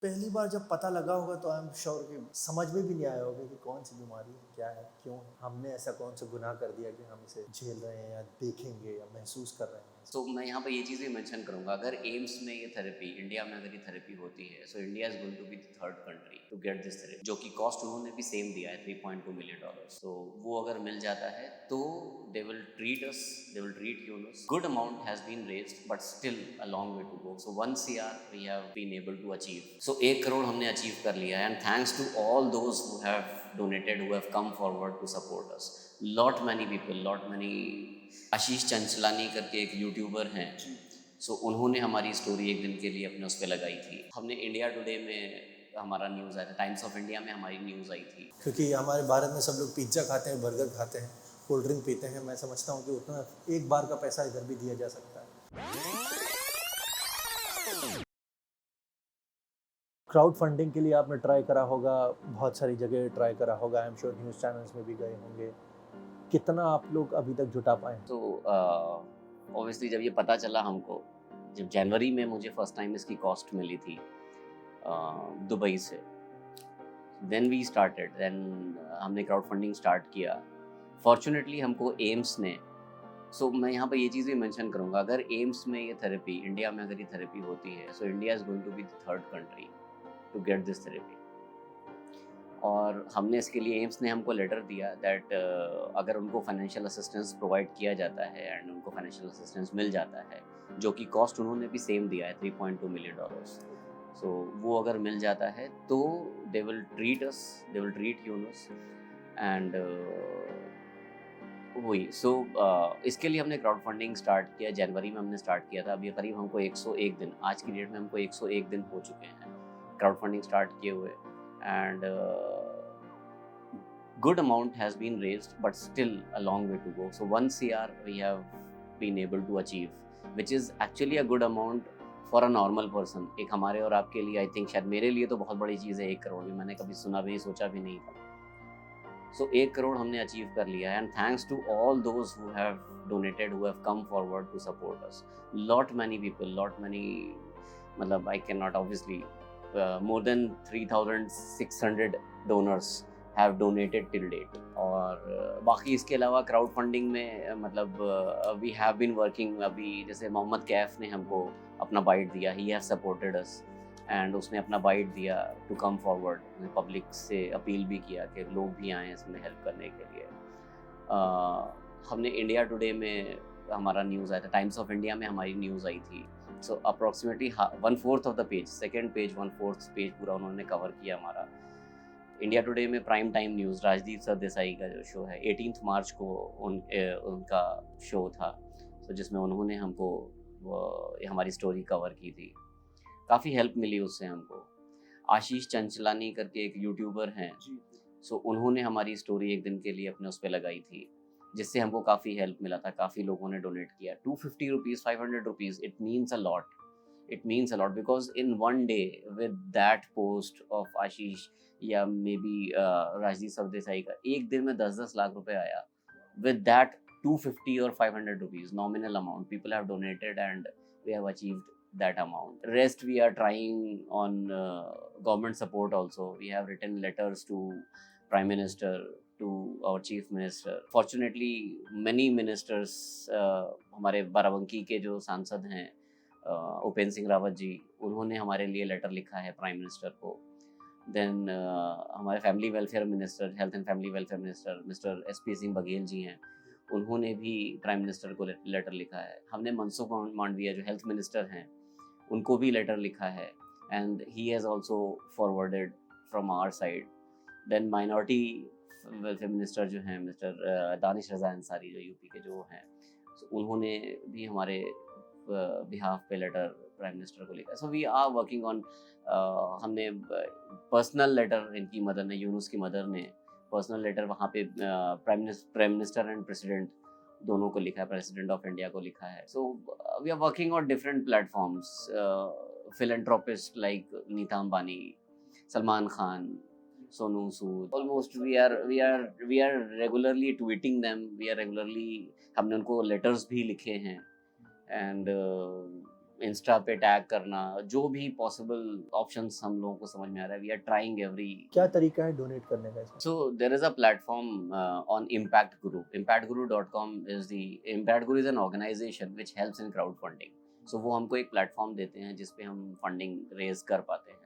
पहली बार जब पता लगा होगा तो आई एम श्योर कि समझ में भी नहीं आया होगा कि कौन सी बीमारी है, क्या है, क्यों है, हमने ऐसा कौन सा गुनाह कर दिया कि हम इसे झेल रहे हैं या देखेंगे या महसूस कर रहे हैं। तो मैं यहाँ पे ये चीज़ भी मेंशन करूँगा, अगर एम्स में ये थेरेपी, इंडिया में अगर ये थेरेपी होती है, so India is going to be the third country to get this therapy, जो कि कॉस्ट उन्होंने भी सेम दिया है, $3.2 मिलियन। तो वो अगर मिल जाता है तो they will treat us, they will treat humans. Good amount has been raised but still a long way to go. So 1 CR we have been able to achieve. So 1 crore हमने achieve कर लिया है, and thanks to all those who have donated, who have come forward to support us. Lot many people, lot many। आशीष चंचलानी करके एक YouTuber हैं, सो उन्होंने हमारी story एक दिन के लिए अपने उस पर लगाई थी। हमने इंडिया टुडे में हमारा न्यूज़ आया था, टाइम्स ऑफ इंडिया में हमारी न्यूज़ आई थी। क्योंकि हमारे भारत में सब लोग पिज्ज़ा खाते हैं, बर्गर खाते हैं, कोल्ड ड्रिंक पीते हैं, मैं समझता हूँ कि उतना एक बार का पैसा इधर भी दिया जा सकता है। क्राउड फंडिंग के लिए आपने ट्राई करा होगा, बहुत सारी जगह ट्राई करा होगा, I am sure news channels में भी गए होंगे। कितना आप लोग अभी तक जुटा पाए? तो ऑब्वियसली जब ये पता चला हमको, जब जनवरी में मुझे फर्स्ट टाइम इसकी कॉस्ट मिली थी दुबई से, देन वी स्टार्टेड, देन हमने क्राउड फंडिंग स्टार्ट किया। फॉर्चुनेटली हमको एम्स ने, सो मैं यहाँ पे ये चीज़ भी मेंशन करूँगा, अगर एम्स में ये थेरेपी, इंडिया में अगर ये थेरेपी होती है, so India is going to be the third country to get this therapy. और हमने इसके लिए, एम्स ने हमको लेटर दिया दैट अगर उनको फाइनेंशियल असिस्टेंस प्रोवाइड किया जाता है एंड उनको फाइनेंशियल असिस्टेंस मिल जाता है, जो कि कॉस्ट उन्होंने भी सेम दिया है, $3.2 मिलियन। सो वो अगर मिल जाता है तो they will treat us, they will treat Yunus, and वही। सो इसके लिए हमने क्राउड फंडिंग स्टार्ट किया, जनवरी में हमने स्टार्ट किया था। अभी करीब हमको 101 दिन, आज की डेट में हमको 101 दिन हो चुके हैं क्राउड फंडिंग स्टार्ट किए हुए, and good amount has been raised but still a long way to go. So 1 CR we have been able to achieve, which is actually a good amount for a normal person। एक हमारे और आपके लिए, I think शायद मेरे लिए तो बहुत बड़ी चीज़ है 1 करोड़ भी, मैंने कभी सुना भी नहीं, सोचा भी नहीं था। सो 1 करोड़ हमने अचीव कर लिया है, and thanks to all those who have donated, who have come forward to support us. Lot many people, lot many, मतलब I can not obviously, more than 3600 donors have donated till date. और बाकी इसके अलावा crowd funding में मतलब we have been working. अभी जैसे मोहम्मद कैफ ने हमको अपना बाइट दिया, he have supported us, and उसने अपना बाइट दिया टू कम फॉरवर्ड। पब्लिक से अपील भी किया कि लोग भी आएँ इसमें हेल्प करने के लिए। हमने इंडिया टुडे में हमारा न्यूज़ आया था, टाइम्स ऑफ इंडिया में हमारी न्यूज़ आई थी। So approximately 1/4 of the page, second page 1/4 page पूरा उन्होंने कवर किया हमारा। इंडिया टुडे में prime time news, Rajdeep Sardesai का जो शो है, 18 मार्च को उनका शो था, तो जिसमें उन्होंने हमको हमारी स्टोरी कवर की थी। काफ़ी हेल्प मिली उससे हमको। आशीष चंचलानी करके एक यूट्यूबर हैं, सो उन्होंने हमारी स्टोरी एक दिन के लिए अपने उस पे लगाई थी, जिससे हमको काफ़ी हेल्प मिला था। काफ़ी लोगों ने डोनेट किया, ₹250, ₹500, it means a lot. It means a lot because in one day with that post of Ashish या मे बी राजदीप सरदेसाई का, एक दिन में 10-10 लाख रुपए आया। With that 250 or ₹500 nominal amount people have donated, and we have achieved that amount. Rest we are trying on government support also. We have written letters to Prime Minister, to our Chief Minister. Fortunately many ministers, हमारे बाराबंकी के जो सांसद हैं उपेंद्र सिंह रावत जी, उन्होंने हमारे लिए letter लिखा है प्राइम मिनिस्टर को। देन हमारे family welfare minister, health and family welfare minister mister SP Singh Baghel ji हैं, उन्होंने भी प्राइम मिनिस्टर को लेटर लिखा है। हमने मनसुख मांडविया जो हेल्थ मिनिस्टर हैं, उनको भी लेटर लिखा है, and he has also forwarded from our side. Then minority welfare minister जो हैं मिस्टर दानिश रज़ा अंसारी, जो यूपी के जो हैं, उन्होंने भी हमारे बिहाफ पे लेटर प्राइम मिनिस्टर को लिखा। So we are working on, हमने पर्सनल लेटर, इनकी मदर ने, यूनुस की मदर ने पर्सनल लेटर वहाँ पे प्राइम मिनिस्टर एंड प्रेसिडेंट दोनों को लिखा है, प्रेसिडेंट ऑफ इंडिया को लिखा है। So we are working on different platforms, philanthropists like Nita Ambani, Salman Khan, Sonu Sood, almost we are regularly tweeting them, we are regularly, हमने उनको लेटर्स भी लिखे हैं, एंड इंस्टा पे टैग करना, जो भी पॉसिबल ऑप्शंस हम लोगों को समझ में आ रहा है, वी आर ट्राइंग एवरी। क्या तरीका है डोनेट करने का इसमें? So there is a platform on Impact Guru. ImpactGuru.com Impact Guru is an organization which helps in crowdfunding. So वो हमको एक प्लेटफॉर्म देते हैं जिस पे हम फंडिंग रेज कर पाते हैं।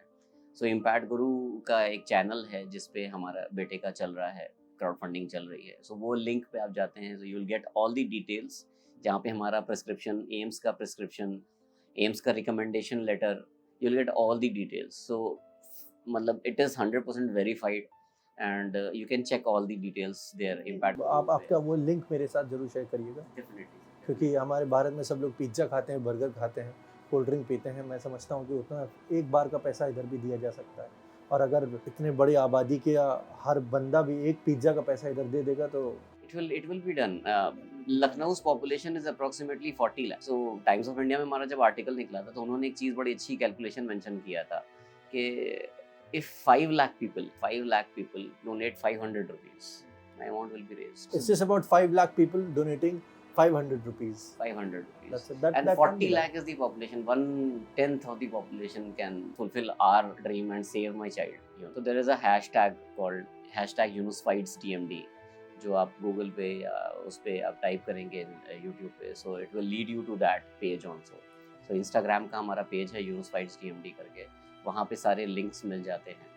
So Impact Guru का एक चैनल है जिस पे हमारा बेटे का चल रहा है, क्राउड फंडिंग चल रही है। So वो लिंक पे आप जाते हैं, so you'll get all the details, जहाँ पे हमारा प्रिस्क्रिप्शन, एम्स का प्रिस्क्रिप्शन, एम्स का recommendation letter, you'll get all the details. So मतलब it is 100% verified and you can check all the details there. Impact आप आपका वो लिंक मेरे साथ जरूर शेयर करिएगा, definitely, क्योंकि हमारे भारत में सब लोग पिज्ज़ा खाते हैं, बर्गर खाते हैं, कोल्ड ड्रिंक पीते हैं। मैं समझता हूँ कि उतना एक बार का पैसा इधर भी दिया जा सकता है, और अगर इतने बड़ी आबादी के हर बंदा भी एक पिज्ज़ा का पैसा इधर दे देगा तो it will be done. Lucknow's population is approximately 40 lakh. So Times of India में हमारा जब आर्टिकल निकला था तो उन्होंने एक चीज़ बड़ी अच्छी कैलकुलेशन मेंशन किया था कि if 5 lakh people donate 500 rupees, my amount will be raised. it's just about 5 lakh people donating 500 rupees. 500 rupees. That's it. That And can 40 be done. lakh is the population. 1/10 of the population can fulfill our dream and save my child. You know? So there is a hashtag called hashtag #UnusFightsDMD, जो आप Google पे या उस पे आप type करेंगे YouTube पे, so it will lead you to that page also. So Instagram का हमारा पेज है #UnusFightsDMD करके, वहाँ पे सारे लिंक्स मिल जाते हैं,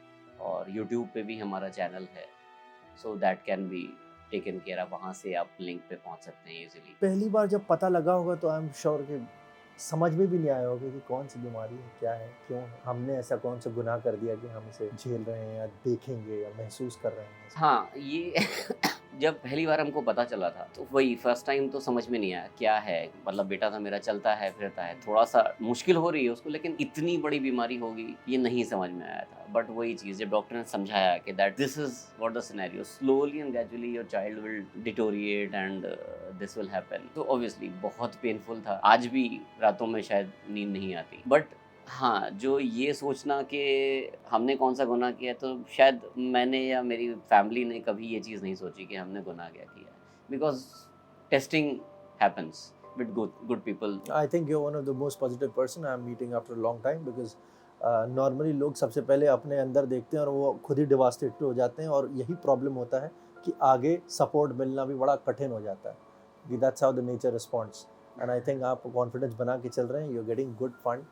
और यूट्यूब पे भी हमारा चैनल है, so that can be taken care of. वहाँ से आप लिंक पे पहुँच सकते हैं इजीली। पहली बार जब पता लगा होगा तो आई एम श्योर कि समझ में भी नहीं आया होगा कि कौन सी बीमारी है, क्या है, क्यों है, हमने ऐसा कौन सा गुनाह कर दिया कि हम इसे झेल रहे हैं या देखेंगे या महसूस कर रहे हैं। हाँ, ये जब पहली बार हमको पता चला था तो वही फर्स्ट टाइम तो समझ में नहीं आया क्या है। मतलब बेटा था मेरा, चलता है फिरता है, थोड़ा सा मुश्किल हो रही है उसको, लेकिन इतनी बड़ी बीमारी होगी ये नहीं समझ में आया था। बट वही चीज़ जब डॉक्टर ने समझाया कि that this is what the scenario, slowly and gradually your child will deteriorate and this will happen. तो ऑब्वियसली बहुत पेनफुल था, आज भी रातों में शायद नींद नहीं आती। बट हाँ, जो ये सोचना कि हमने कौन सा गुनाह किया, तो शायद मैंने या मेरी फैमिली ने कभी ये चीज़ नहीं सोची कि हमने गुनाह क्या किया, because testing happens with good people. I think you're one of the most positive person I'm meeting after a long time, because normally लोग सबसे पहले अपने अंदर देखते हैं और वो खुद ही डिवास्टेटेड हो जाते हैं, और यही प्रॉब्लम होता है कि आगे सपोर्ट मिलना भी बड़ा कठिन हो जाता है। That's how the nature responds, and I think आप कॉन्फिडेंस बना के चल रहे हैं, you are getting good fund.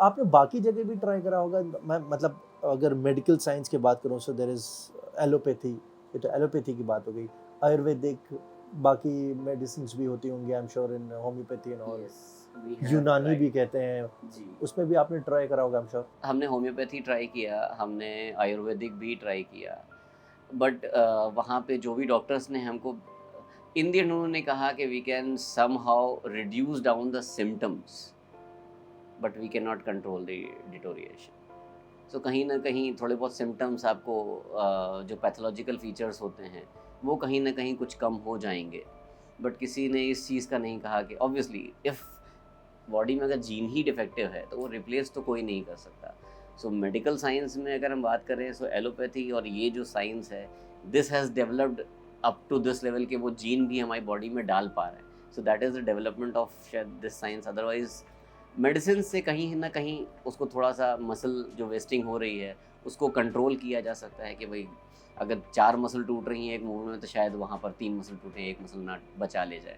आपने बाकी जगह भी ट्राई करा होगा? मैं मतलब अगर मेडिकल साइंस की बात करूँ, सो देयर इज एलोपैथी, ये तो एलोपैथी की बात हो गई, आयुर्वेदिक बाकी मेडिसिन भी होती होंगी, I am sure, in homeopathy and all, यूनानी भी कहते हैं जी, उसमें भी आपने ट्राई करा होगा, आई एम श्योर। हमने होम्योपैथी ट्राई किया, हमने आयुर्वेदिक भी ट्राई किया, बट वहाँ पे जो भी डॉक्टर्स ने हमको इन दी एंड उन्होंने कहा कि we can somehow reduce down the symptoms but we can not control the deterioration. So कहीं ना कहीं थोड़े बहुत सिम्टम्स आपको जो पैथोलॉजिकल फीचर्स होते हैं वो कहीं ना कहीं कुछ कम हो जाएंगे, बट किसी ने इस चीज़ का नहीं कहा कि ऑब्वियसली इफ़ बॉडी में अगर जीन ही डिफेक्टिव है तो वो रिप्लेस तो कोई नहीं कर सकता। सो मेडिकल साइंस में अगर हम बात करें, सो एलोपैथी और ये जो साइंस है, this has developed up to this level के वो जीन भी हमारी बॉडी में डाल पा रहे हैं। So that is the development of शायद दिस साइंस। अदरवाइज मेडिसिन से कहीं ना कहीं उसको थोड़ा सा मसल जो वेस्टिंग हो रही है उसको कंट्रोल किया जा सकता है कि भाई अगर 4 मसल टूट रही हैं एक मूवमेंट में तो शायद वहाँ पर 3 मसल टूटें, एक मसल ना बचा ले जाए।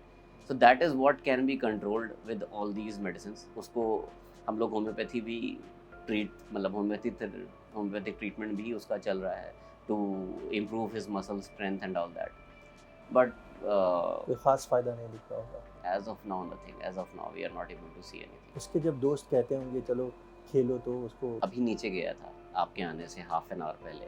So that is what can be controlled with all these medicine. उसको हम लोग होम्योपैथी भी मतलब होम्योपैथिक ट्रीटमेंट भी उसका चल रहा है to improve his muscle strength and all that, but कोई खास फायदा नहीं दिखता होगा। As of now nothing, as of now we are not able to see anything. उसके जब दोस्त कहते होंगे चलो खेलो, तो उसको अभी नीचे गया था आपके आने से हाफ एन आवर पहले,